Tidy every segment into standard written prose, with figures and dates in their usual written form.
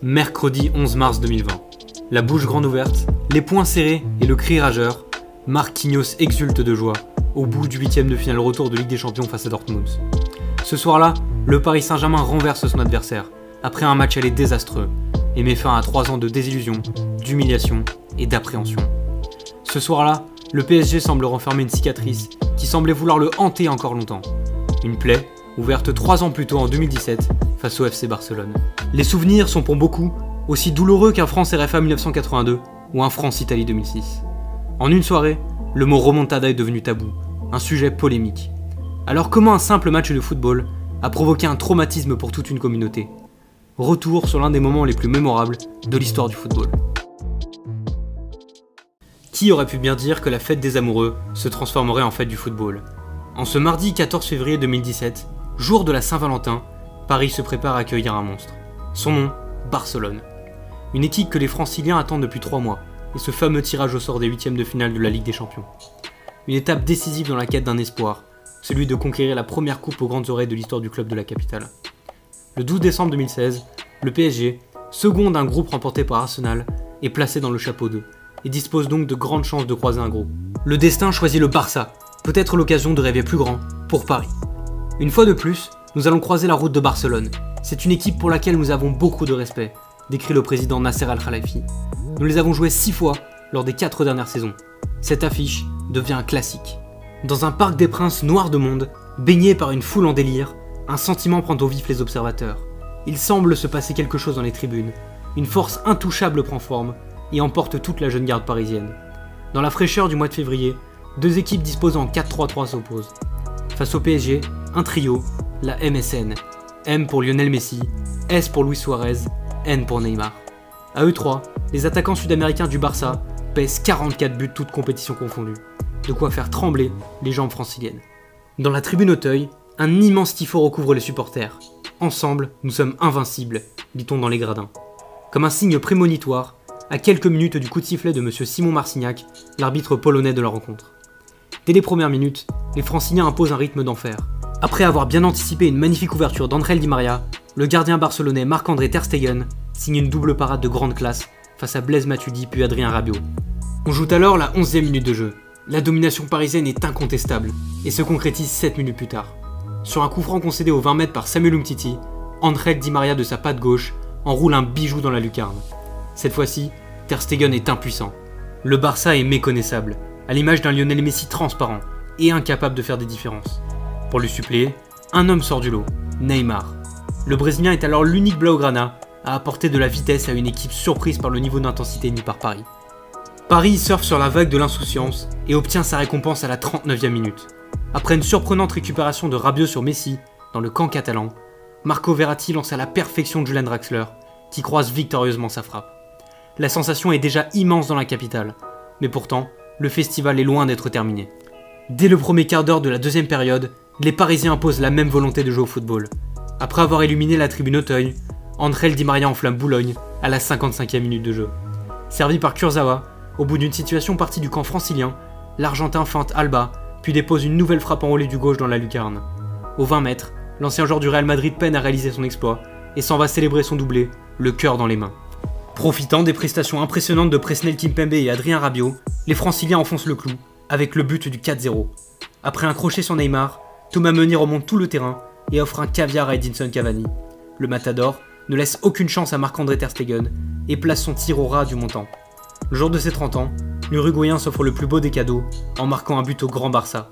Mercredi 11 mars 2020. La bouche grande ouverte, les poings serrés et le cri rageur, Marquinhos exulte de joie au bout du 8ème de finale retour de Ligue des Champions face à Dortmund. Ce soir-là, le Paris Saint-Germain renverse son adversaire après un match aller désastreux et met fin à 3 ans de désillusion, d'humiliation et d'appréhension. Ce soir-là, le PSG semble renfermer une cicatrice qui semblait vouloir le hanter encore longtemps. Une plaie ouverte 3 ans plus tôt en 2017 face au FC Barcelone. Les souvenirs sont pour beaucoup aussi douloureux qu'un France-RFA 1982 ou un France-Italie 2006. En une soirée, le mot remontada est devenu tabou, un sujet polémique. Alors comment un simple match de football a provoqué un traumatisme pour toute une communauté? Retour sur l'un des moments les plus mémorables de l'histoire du football. Qui aurait pu bien dire que la fête des amoureux se transformerait en fête du football? En ce mardi 14 février 2017, jour de la Saint-Valentin, Paris se prépare à accueillir un monstre. Son nom, Barcelone. Une équipe que les Franciliens attendent depuis 3 mois, et ce fameux tirage au sort des 8ème de finale de la Ligue des Champions. Une étape décisive dans la quête d'un espoir, celui de conquérir la première coupe aux grandes oreilles de l'histoire du club de la capitale. Le 12 décembre 2016, le PSG, second d'un groupe remporté par Arsenal, est placé dans le chapeau 2, et dispose donc de grandes chances de croiser un gros. Le destin choisit le Barça, peut-être l'occasion de rêver plus grand pour Paris. Une fois de plus, nous allons croiser la route de Barcelone. C'est une équipe pour laquelle nous avons beaucoup de respect, décrit le président Nasser Al-Khelaifi. Nous les avons joués 6 fois lors des 4 dernières saisons. Cette affiche devient un classique. Dans un parc des princes noir de monde, baigné par une foule en délire, un sentiment prend au vif les observateurs. Il semble se passer quelque chose dans les tribunes. Une force intouchable prend forme et emporte toute la jeune garde parisienne. Dans la fraîcheur du mois de février, 2 équipes disposant en 4-3-3 s'opposent. Face au PSG, un trio, la MSN. M pour Lionel Messi, S pour Luis Suarez, N pour Neymar. À eux 3, les attaquants sud-américains du Barça pèsent 44 buts toutes compétitions confondues. De quoi faire trembler les jambes franciliennes. Dans la tribune Auteuil, un immense tifo recouvre les supporters. Ensemble, nous sommes invincibles, dit-on dans les gradins. Comme un signe prémonitoire, à quelques minutes du coup de sifflet de M. Simon Marcignac, l'arbitre polonais de la rencontre. Dès les premières minutes, les Franciliens imposent un rythme d'enfer. Après avoir bien anticipé une magnifique ouverture d'André Di Maria, le gardien barcelonais Marc-André Ter Stegen signe une double parade de grande classe face à Blaise Matuidi puis Adrien Rabiot. On joue alors la 11e minute de jeu. La domination parisienne est incontestable et se concrétise 7 minutes plus tard. Sur un coup franc concédé aux 20 mètres par Samuel Umtiti, André Di Maria de sa patte gauche enroule un bijou dans la lucarne. Cette fois-ci, Ter Stegen est impuissant. Le Barça est méconnaissable, à l'image d'un Lionel Messi transparent et incapable de faire des différences. Pour lui suppléer, un homme sort du lot, Neymar. Le Brésilien est alors l'unique Blaugrana à apporter de la vitesse à une équipe surprise par le niveau d'intensité mis par Paris. Paris surfe sur la vague de l'insouciance et obtient sa récompense à la 39e minute. Après une surprenante récupération de Rabiot sur Messi dans le camp catalan, Marco Verratti lance à la perfection Julian Draxler, qui croise victorieusement sa frappe. La sensation est déjà immense dans la capitale, mais pourtant, le festival est loin d'être terminé. Dès le premier quart d'heure de la deuxième période, les Parisiens imposent la même volonté de jouer au football. Après avoir illuminé la tribune Auteuil, André Di Maria enflamme Boulogne à la 55e minute de jeu. Servi par Kurzawa, au bout d'une situation partie du camp francilien, l'Argentin feinte Alba, puis dépose une nouvelle frappe enroulée du gauche dans la lucarne. Aux 20 mètres, l'ancien joueur du Real Madrid peine à réaliser son exploit et s'en va célébrer son doublé, le cœur dans les mains. Profitant des prestations impressionnantes de Presnel Kimpembe et Adrien Rabiot, les Franciliens enfoncent le clou, avec le but du 4-0. Après un crochet sur Neymar, Thomas Meunier remonte tout le terrain et offre un caviar à Edinson Cavani. Le Matador ne laisse aucune chance à Marc-André Ter Stegen et place son tir au ras du montant. Le jour de ses 30 ans, l'Uruguayen s'offre le plus beau des cadeaux en marquant un but au Grand Barça.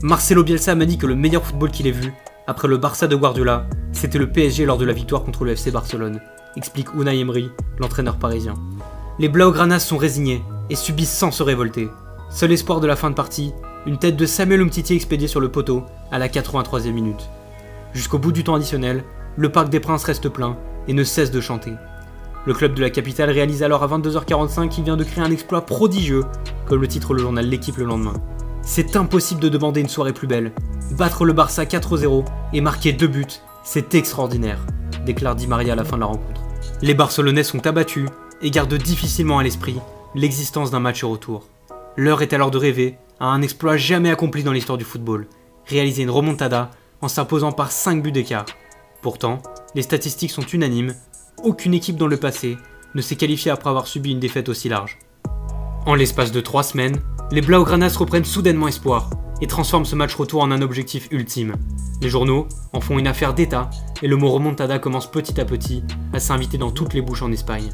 Marcelo Bielsa m'a dit que le meilleur football qu'il ait vu, après le Barça de Guardiola, c'était le PSG lors de la victoire contre le FC Barcelone, explique Unai Emery, l'entraîneur parisien. Les Blaugranas sont résignés et subissent sans se révolter. Seul espoir de la fin de partie, une tête de Samuel Umtiti expédiée sur le poteau à la 83e minute. Jusqu'au bout du temps additionnel, le Parc des Princes reste plein et ne cesse de chanter. Le club de la capitale réalise alors à 22h45 qu'il vient de créer un exploit prodigieux, comme le titre le journal L'Équipe le lendemain. C'est impossible de demander une soirée plus belle. Battre le Barça 4-0 et marquer 2 buts, c'est extraordinaire, déclare Di Maria à la fin de la rencontre. Les Barcelonais sont abattus et gardent difficilement à l'esprit l'existence d'un match retour. L'heure est alors de rêver à un exploit jamais accompli dans l'histoire du football, réaliser une remontada en s'imposant par 5 buts d'écart. Pourtant, les statistiques sont unanimes, aucune équipe dans le passé ne s'est qualifiée après avoir subi une défaite aussi large. En l'espace de 3 semaines, les Blaugranas reprennent soudainement espoir et transforment ce match retour en un objectif ultime. Les journaux en font une affaire d'État et le mot remontada commence petit à petit à s'inviter dans toutes les bouches en Espagne.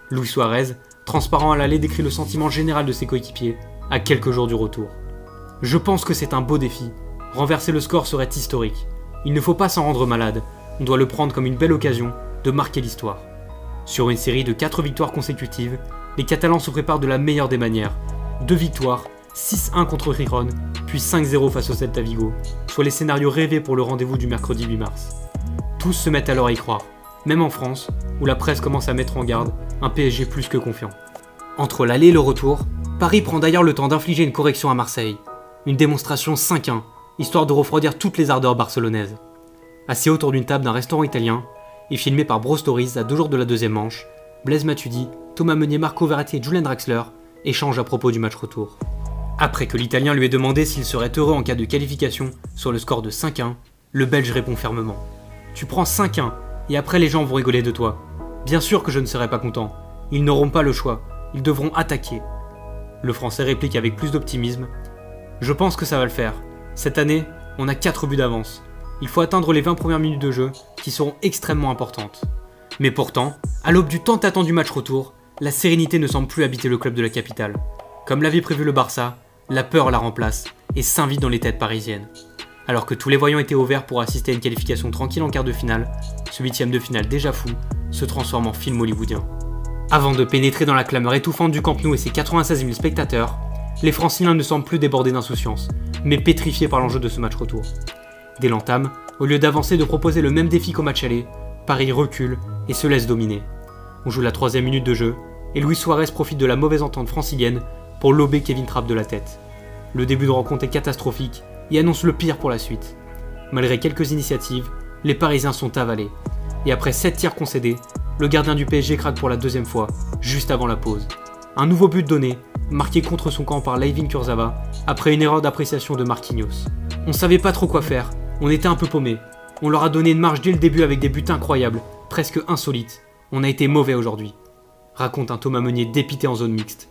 Luis Suarez, transparent à l'aller, décrit le sentiment général de ses coéquipiers à quelques jours du retour. « Je pense que c'est un beau défi. Renverser le score serait historique. Il ne faut pas s'en rendre malade. On doit le prendre comme une belle occasion de marquer l'histoire. » Sur une série de 4 victoires consécutives, les Catalans se préparent de la meilleure des manières. 2 victoires, 6-1 contre Gijón, puis 5-0 face au Celta Vigo, soit les scénarios rêvés pour le rendez-vous du mercredi 8 mars. Tous se mettent alors à y croire, même en France, où la presse commence à mettre en garde un PSG plus que confiant. Entre l'aller et le retour, Paris prend d'ailleurs le temps d'infliger une correction à Marseille. Une démonstration 5-1, histoire de refroidir toutes les ardeurs barcelonaises. Assis autour d'une table d'un restaurant italien, et filmé par Bro Stories à 2 jours de la deuxième manche, Blaise Matuidi, Thomas Meunier, Marco Verratti et Julian Draxler échangent à propos du match retour. Après que l'Italien lui ait demandé s'il serait heureux en cas de qualification sur le score de 5-1, le Belge répond fermement « Tu prends 5-1 et après les gens vont rigoler de toi. Bien sûr que je ne serai pas content. Ils n'auront pas le choix. Ils devront attaquer. » Le Français réplique avec plus d'optimisme « Je pense que ça va le faire. Cette année, on a 4 buts d'avance. Il faut atteindre les 20 premières minutes de jeu qui seront extrêmement importantes. » Mais pourtant, à l'aube du tant attendu match retour, la sérénité ne semble plus habiter le club de la capitale. Comme l'avait prévu le Barça, la peur la remplace et s'invite dans les têtes parisiennes. Alors que tous les voyants étaient au vert pour assister à une qualification tranquille en quart de finale, ce 8ème de finale déjà fou se transforme en film hollywoodien. Avant de pénétrer dans la clameur étouffante du Camp Nou et ses 96 000 spectateurs, les Franciliens ne semblent plus débordés d'insouciance, mais pétrifiés par l'enjeu de ce match retour. Dès l'entame, au lieu d'avancer et de proposer le même défi qu'au match aller, Paris recule et se laisse dominer. On joue la 3ème minute de jeu, et Luis Suarez profite de la mauvaise entente francilienne pour lober Kevin Trapp de la tête. Le début de rencontre est catastrophique et annonce le pire pour la suite. Malgré quelques initiatives, les Parisiens sont avalés. Et après 7 tirs concédés, le gardien du PSG craque pour la 2e fois, juste avant la pause. Un nouveau but donné, marqué contre son camp par Layvin Kurzawa, après une erreur d'appréciation de Marquinhos. On savait pas trop quoi faire, on était un peu paumés. On leur a donné une marge dès le début avec des buts incroyables, presque insolites. On a été mauvais aujourd'hui, raconte un Thomas Meunier dépité en zone mixte.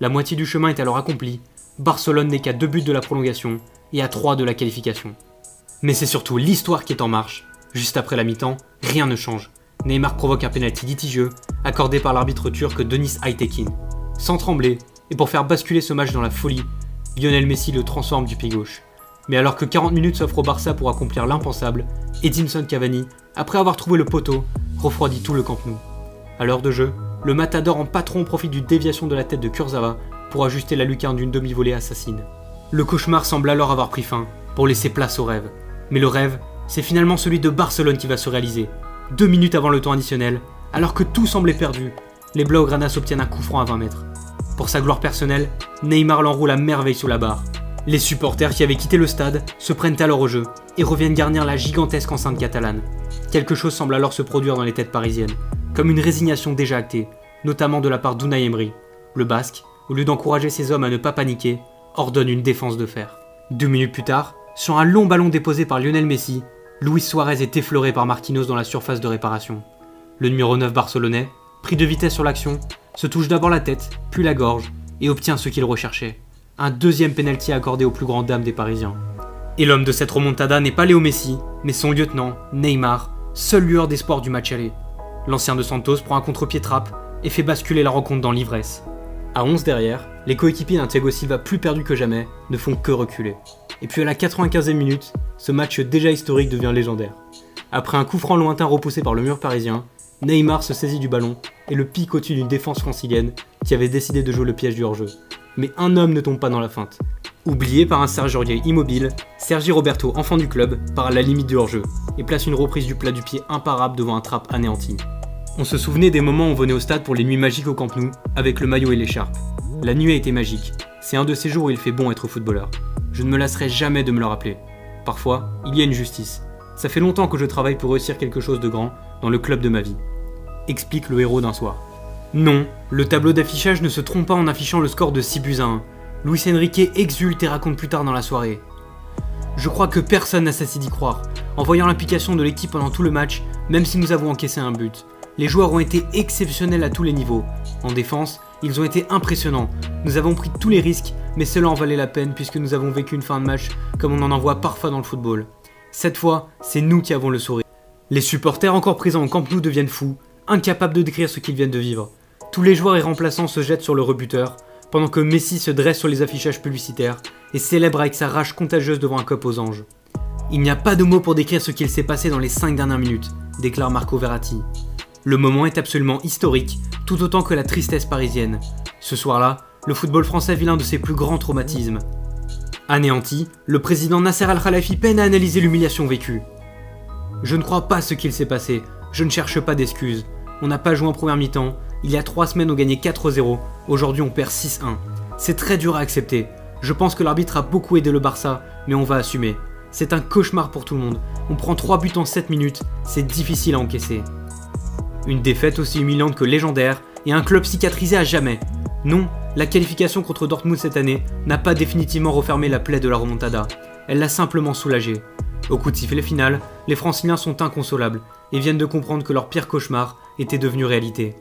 La moitié du chemin est alors accomplie, Barcelone n'est qu'à 2 buts de la prolongation et à 3 de la qualification. Mais c'est surtout l'histoire qui est en marche. Juste après la mi-temps, rien ne change. Neymar provoque un pénalty litigieux, accordé par l'arbitre turc Deniz Aytekin. Sans trembler, et pour faire basculer ce match dans la folie, Lionel Messi le transforme du pied gauche. Mais alors que 40 minutes s'offrent au Barça pour accomplir l'impensable, Edinson Cavani, après avoir trouvé le poteau, refroidit tout le Camp Nou. À l'heure de jeu, le matador en patron profite d'une déviation de la tête de Kurzawa pour ajuster la lucarne d'une demi-volée assassine. Le cauchemar semble alors avoir pris fin, pour laisser place au rêve. Mais le rêve, c'est finalement celui de Barcelone qui va se réaliser. 2 minutes avant le temps additionnel, alors que tout semblait perdu, les Blaugranas obtiennent un coup franc à 20 mètres. Pour sa gloire personnelle, Neymar l'enroule à merveille sous la barre. Les supporters qui avaient quitté le stade se prennent alors au jeu et reviennent garnir la gigantesque enceinte catalane. Quelque chose semble alors se produire dans les têtes parisiennes, comme une résignation déjà actée, notamment de la part d'Unai Emery. Le Basque, au lieu d'encourager ses hommes à ne pas paniquer, ordonne une défense de fer. 2 minutes plus tard, sur un long ballon déposé par Lionel Messi, Luis Suarez est effleuré par Marquinhos dans la surface de réparation. Le numéro 9 barcelonais, pris de vitesse sur l'action, se touche d'abord la tête, puis la gorge, et obtient ce qu'il recherchait. Un 2e pénalty accordé aux plus grandes dames des Parisiens. Et l'homme de cette remontada n'est pas Léo Messi, mais son lieutenant, Neymar, seule lueur d'espoir du match aller. L'ancien de Santos prend un contre-pied Trapp et fait basculer la rencontre dans l'ivresse. À 11 derrière, les coéquipiers d'un Thiago Silva plus perdus que jamais ne font que reculer. Et puis à la 95e minute, ce match déjà historique devient légendaire. Après un coup franc lointain repoussé par le mur parisien, Neymar se saisit du ballon et le pique au-dessus d'une défense francilienne qui avait décidé de jouer le piège du hors-jeu. Mais un homme ne tombe pas dans la feinte. Oublié par un Serge Aurier immobile, Sergi Roberto, enfant du club, part à la limite du hors-jeu et place une reprise du plat du pied imparable devant un Trapp anéanti. On se souvenait des moments où on venait au stade pour les nuits magiques au Camp Nou, avec le maillot et l'écharpe. La nuit a été magique. C'est un de ces jours où il fait bon être footballeur. Je ne me lasserai jamais de me le rappeler. Parfois, il y a une justice. Ça fait longtemps que je travaille pour réussir quelque chose de grand dans le club de ma vie. Explique le héros d'un soir. Non, le tableau d'affichage ne se trompe pas en affichant le score de 6-1. Luis Enrique exulte et raconte plus tard dans la soirée. Je crois que personne n'a cessé d'y croire, en voyant l'implication de l'équipe pendant tout le match, même si nous avons encaissé un but. Les joueurs ont été exceptionnels à tous les niveaux. En défense, ils ont été impressionnants. Nous avons pris tous les risques, mais cela en valait la peine puisque nous avons vécu une fin de match comme on en voit parfois dans le football. Cette fois, c'est nous qui avons le sourire. Les supporters encore présents au Camp Nou deviennent fous, incapables de décrire ce qu'ils viennent de vivre. Tous les joueurs et remplaçants se jettent sur le rebuteur, pendant que Messi se dresse sur les affichages publicitaires et célèbre avec sa rage contagieuse devant un cop aux anges. Il n'y a pas de mots pour décrire ce qu'il s'est passé dans les 5 dernières minutes, déclare Marco Verratti. Le moment est absolument historique, tout autant que la tristesse parisienne. Ce soir-là, le football français vit l'un de ses plus grands traumatismes. Anéanti, le président Nasser Al-Khelaifi peine à analyser l'humiliation vécue. Je ne crois pas ce qu'il s'est passé, je ne cherche pas d'excuses. On n'a pas joué en première mi-temps, il y a 3 semaines on gagnait 4-0, aujourd'hui on perd 6-1. C'est très dur à accepter. Je pense que l'arbitre a beaucoup aidé le Barça, mais on va assumer. C'est un cauchemar pour tout le monde. On prend 3 buts en 7 minutes, c'est difficile à encaisser. Une défaite aussi humiliante que légendaire et un club cicatrisé à jamais. Non, la qualification contre Dortmund cette année n'a pas définitivement refermé la plaie de la remontada. Elle l'a simplement soulagée. Au coup de sifflet final, les Franciliens sont inconsolables et viennent de comprendre que leur pire cauchemar était devenu réalité.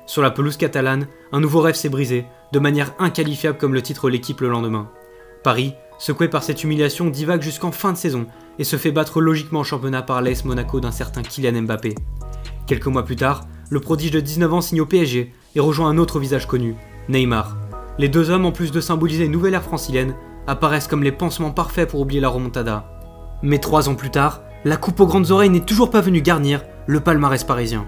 Sur la pelouse catalane, un nouveau rêve s'est brisé, de manière inqualifiable comme le titre l'équipe le lendemain. Paris, secoué par cette humiliation, divague jusqu'en fin de saison et se fait battre logiquement en championnat par l'AS Monaco d'un certain Kylian Mbappé. Quelques mois plus tard, le prodige de 19 ans signe au PSG et rejoint un autre visage connu, Neymar. Les deux hommes, en plus de symboliser une nouvelle ère francilienne, apparaissent comme les pansements parfaits pour oublier la remontada. Mais 3 ans plus tard, la coupe aux grandes oreilles n'est toujours pas venue garnir le palmarès parisien.